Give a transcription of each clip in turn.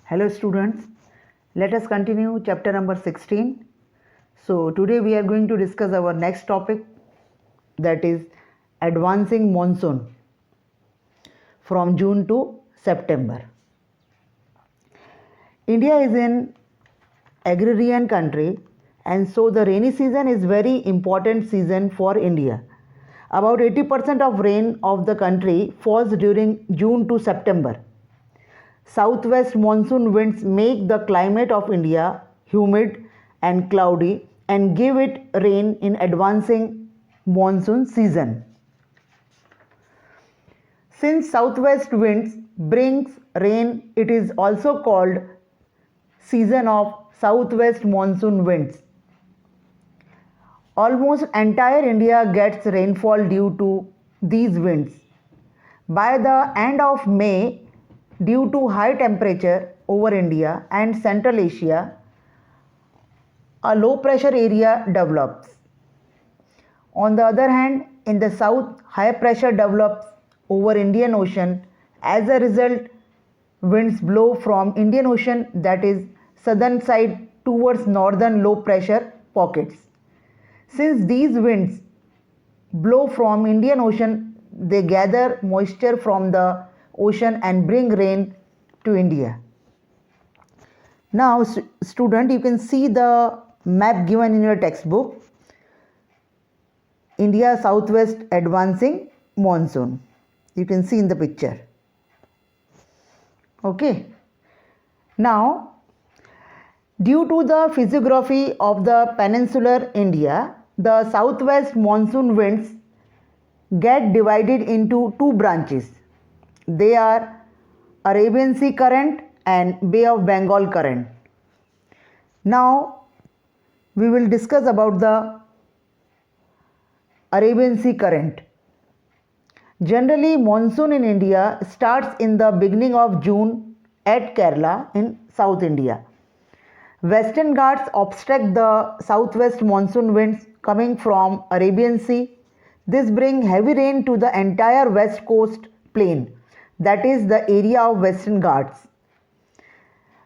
Hello students, let us continue chapter number 16. So today we are going to discuss our next topic, that is advancing monsoon from June to September. India is an agrarian country, and so the rainy season is very important season for India. About 80% of rain of the country falls during June to September. Southwest monsoon winds make the climate of India humid and cloudy and give it rain in advancing monsoon season. Since southwest winds brings rain, it is also called season of southwest monsoon winds. Almost entire India gets rainfall due to these winds. By the end of May, due to high temperature over India and Central Asia, a low pressure area develops. On the other hand, in the south, high pressure develops over Indian Ocean. As a result, winds blow from Indian Ocean, that is southern side, towards northern low pressure pockets. Since these winds blow from Indian Ocean, they gather moisture from the ocean and bring rain to India. Now student, you can see the map given in your textbook. India southwest advancing monsoon. You can see in the picture. Okay. Now, due to the physiography of the peninsular India, the southwest monsoon winds get divided into two branches. They are Arabian Sea current and Bay of Bengal current. Now we will discuss about the Arabian Sea current. Generally, monsoon in India starts in the beginning of June at Kerala in South India. Western Ghats obstruct the southwest monsoon winds coming from Arabian Sea. This brings heavy rain to the entire west coast plain, that is the area of Western Ghats.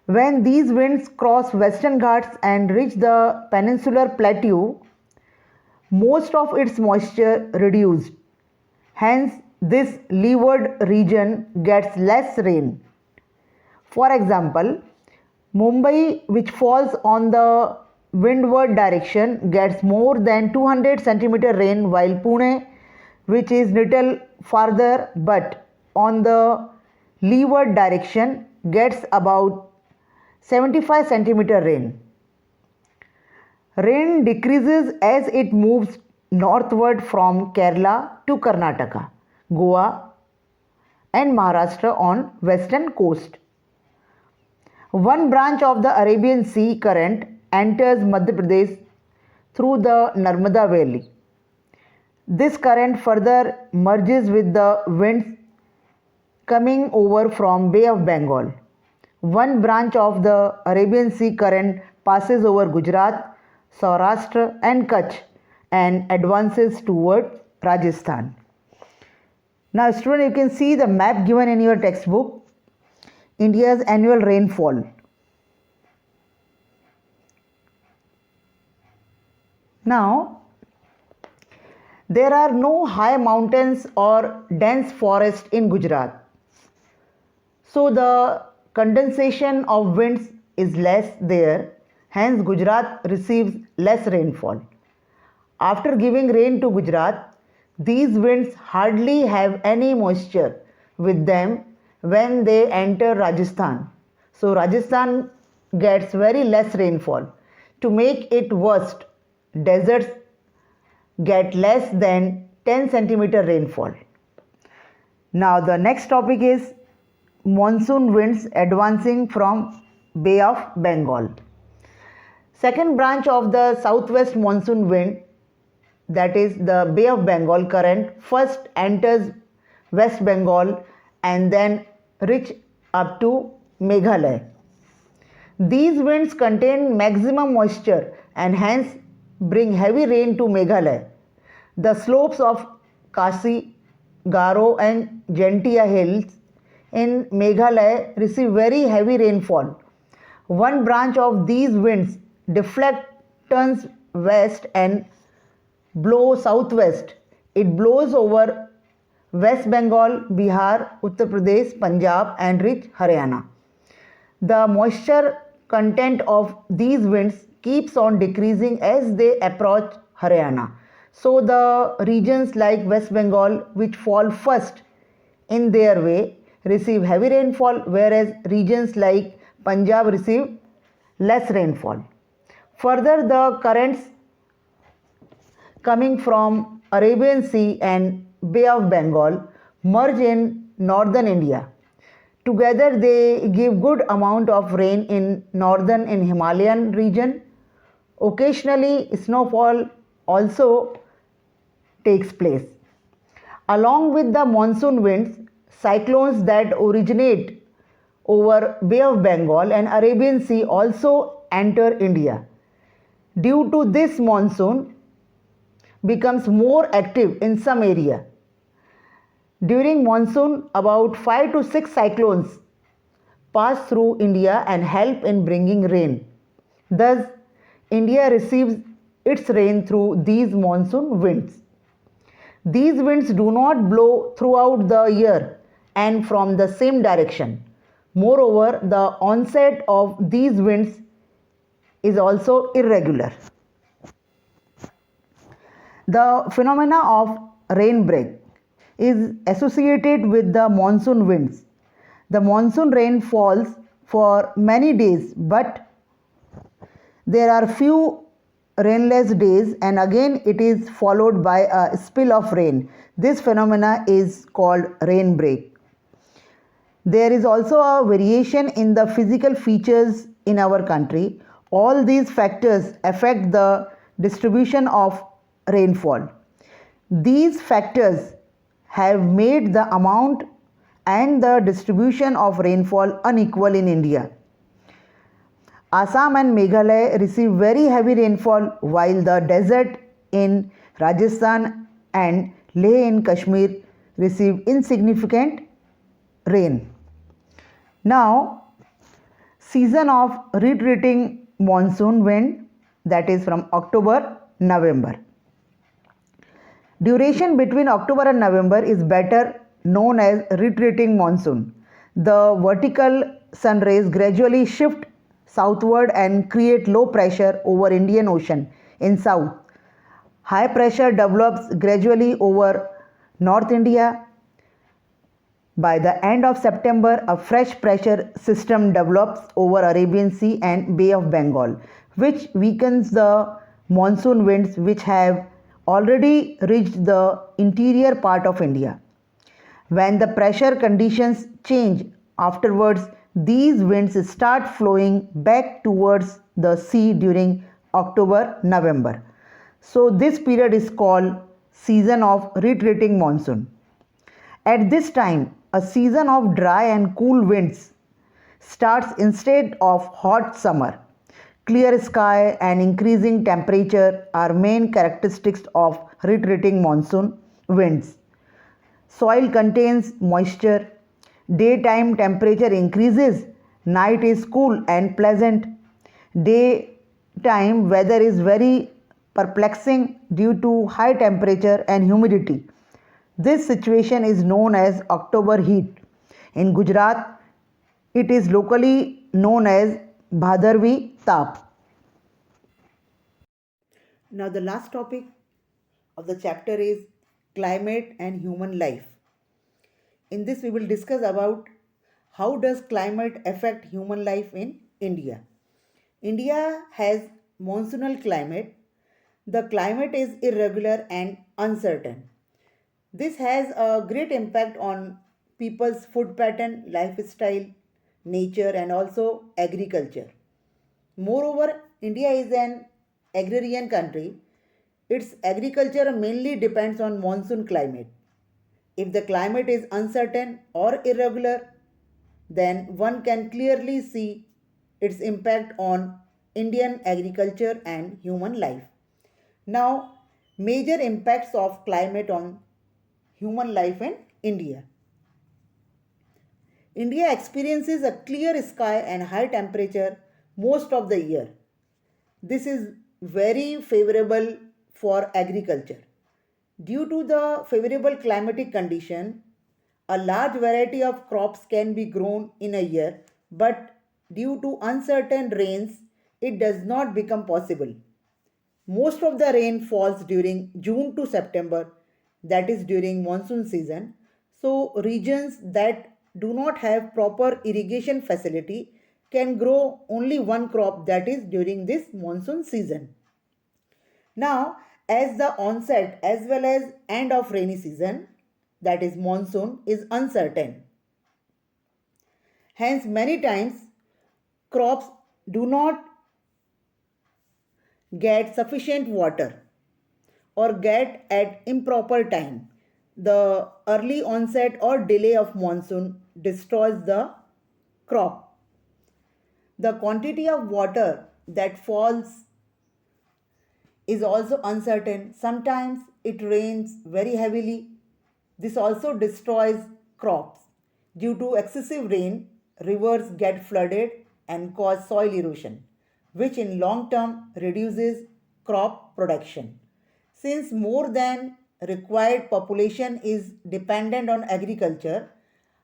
When these winds cross Western Ghats and reach the peninsular plateau, most of its moisture reduced. Hence, this leeward region gets less rain. For example, Mumbai, which falls on the windward direction, gets more than 200 centimeter rain, while Pune, which is little farther but on the leeward direction, gets about 75 centimeter rain. Rain decreases as it moves northward from Kerala to Karnataka, Goa and Maharashtra on western coast. One branch of the Arabian Sea current enters Madhya Pradesh through the Narmada Valley. This current further merges with the winds coming over from Bay of Bengal. One branch of the Arabian Sea current passes over Gujarat, Saurashtra and Kutch and advances toward Rajasthan. Now student, you can see the map given in your textbook, India's annual rainfall. Now, there are no high mountains or dense forest in Gujarat. So the condensation of winds is less there, hence Gujarat receives less rainfall. After giving rain to Gujarat, these winds hardly have any moisture with them when they enter Rajasthan. So Rajasthan gets very less rainfall. To make it worst, deserts get less than 10 centimeter rainfall. Now the next topic is monsoon winds advancing from Bay of Bengal. Second branch of the southwest monsoon wind, that is the Bay of Bengal current, first enters West Bengal and then reach up to Meghalaya. These winds contain maximum moisture and hence bring heavy rain to Meghalaya. The slopes of Khasi, Garo and Jaintia hills in Meghalaya receive very heavy rainfall. One branch of these winds deflect turns west and blow southwest. It blows over West Bengal, Bihar, Uttar Pradesh, Punjab and reach Haryana. The moisture content of these winds keeps on decreasing as they approach Haryana. So the regions like West Bengal, which fall first in their way, receive heavy rainfall, whereas regions like Punjab receive less rainfall. Further, the currents coming from Arabian Sea and Bay of Bengal merge in northern India. Together they give good amount of rain in northern and Himalayan region. Occasionally snowfall also takes place. Along with the monsoon winds, cyclones that originate over Bay of Bengal and Arabian Sea also enter India. Due to this, monsoon becomes more active in some area. During monsoon, about 5 to 6 cyclones pass through India and help in bringing rain. Thus, India receives its rain through these monsoon winds. These winds do not blow throughout the year and from the same direction. Moreover, the onset of these winds is also irregular. The phenomena of rain break is associated with the monsoon winds. The monsoon rain falls for many days, but there are few rainless days and again it is followed by a spill of rain. This phenomena is called rain break. There is also a variation in the physical features in our country. All these factors affect the distribution of rainfall. These factors have made the amount and the distribution of rainfall unequal in India. Assam and Meghalaya receive very heavy rainfall while the desert in Rajasthan and Leh in Kashmir receive insignificant rain. Now, season of retreating monsoon wind, that is from October, November. Duration between October and November is better known as retreating monsoon. The vertical sun rays gradually shift southward and create low pressure over Indian Ocean in south. High pressure develops gradually over North India. By the end of September, a fresh pressure system develops over Arabian Sea and Bay of Bengal, which weakens the monsoon winds which have already reached the interior part of India. When the pressure conditions change afterwards, these winds start flowing back towards the sea during October-November. So this period is called season of retreating monsoon. At this time, a season of dry and cool winds starts instead of hot summer. Clear sky and increasing temperature are main characteristics of retreating monsoon winds. Soil contains moisture. Daytime temperature increases. Night is cool and pleasant. Daytime weather is very perplexing due to high temperature and humidity. This situation is known as October heat. In Gujarat, it is locally known as Bhadarvi Tap. Now the last topic of the chapter is climate and human life. In this we will discuss about how does climate affect human life in India. India has monsoonal climate. The climate is irregular and uncertain. This has a great impact on people's food pattern, lifestyle, nature and also agriculture. Moreover, India is an agrarian country. Its agriculture mainly depends on monsoon climate. If the climate is uncertain or irregular, then one can clearly see its impact on Indian agriculture and human life. Now, major impacts of climate on human life in India. India experiences a clear sky and high temperature most of the year. This is very favorable for agriculture. Due to the favorable climatic condition, a large variety of crops can be grown in a year, but due to uncertain rains, it does not become possible. Most of the rain falls during June to September, that is during monsoon season. So, regions that do not have proper irrigation facility can grow only one crop, that is during this monsoon season. Now, as the onset as well as end of rainy season, that is monsoon, is uncertain. Hence, many times crops do not get sufficient water or get at improper time. The early onset or delay of monsoon destroys the crop. The quantity of water that falls is also uncertain. Sometimes it rains very heavily. This also destroys crops. Due to excessive rain, rivers get flooded and cause soil erosion, which in long term reduces crop production. Since more than required population is dependent on agriculture,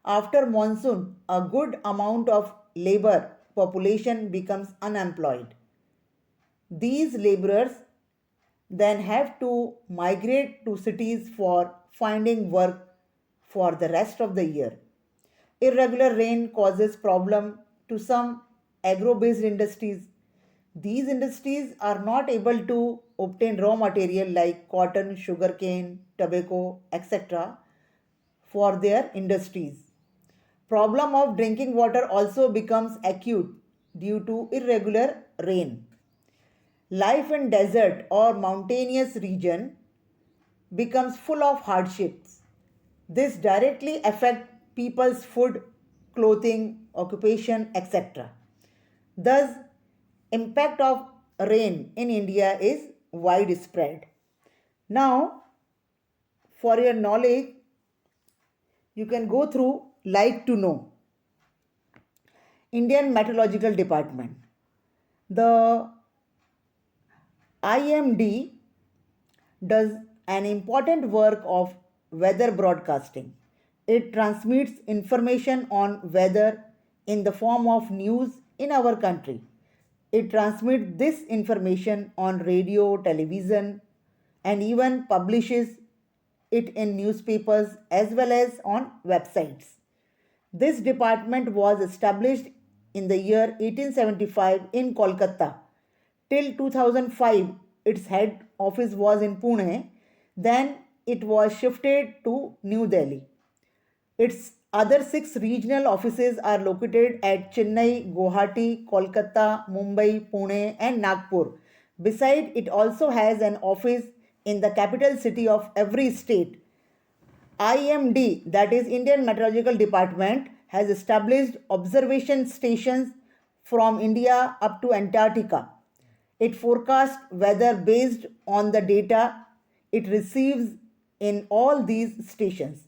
after monsoon, a good amount of labor population becomes unemployed. These laborers then have to migrate to cities for finding work for the rest of the year. Irregular rain causes problem to some agro-based industries. These industries are not able to obtain raw material like cotton, sugarcane, tobacco, etc. for their industries. Problem of drinking water also becomes acute due to irregular rain. Life in desert or mountainous region becomes full of hardships. This directly affects people's food, clothing, occupation, etc. Thus, impact of rain in India is widespread. Now, for your knowledge, you can go through like to know. Indian Meteorological Department. The IMD does an important work of weather broadcasting. It transmits information on weather in the form of news in our country. It transmits this information on radio, television, and even publishes it in newspapers as well as on websites. This department was established in the year 1875 in Kolkata. Till 2005, its head office was in Pune. Then it was shifted to New Delhi. Its other six regional offices are located at Chennai, Guwahati, Kolkata, Mumbai, Pune, and Nagpur. Besides, it also has an office in the capital city of every state. IMD, that is Indian Meteorological Department, has established observation stations from India up to Antarctica. It forecasts weather based on the data it receives in all these stations.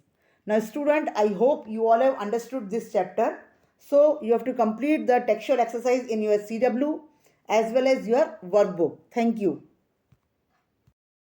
Now, student, I hope you all have understood this chapter. So, you have to complete the textual exercise in your CW as well as your workbook. Thank you.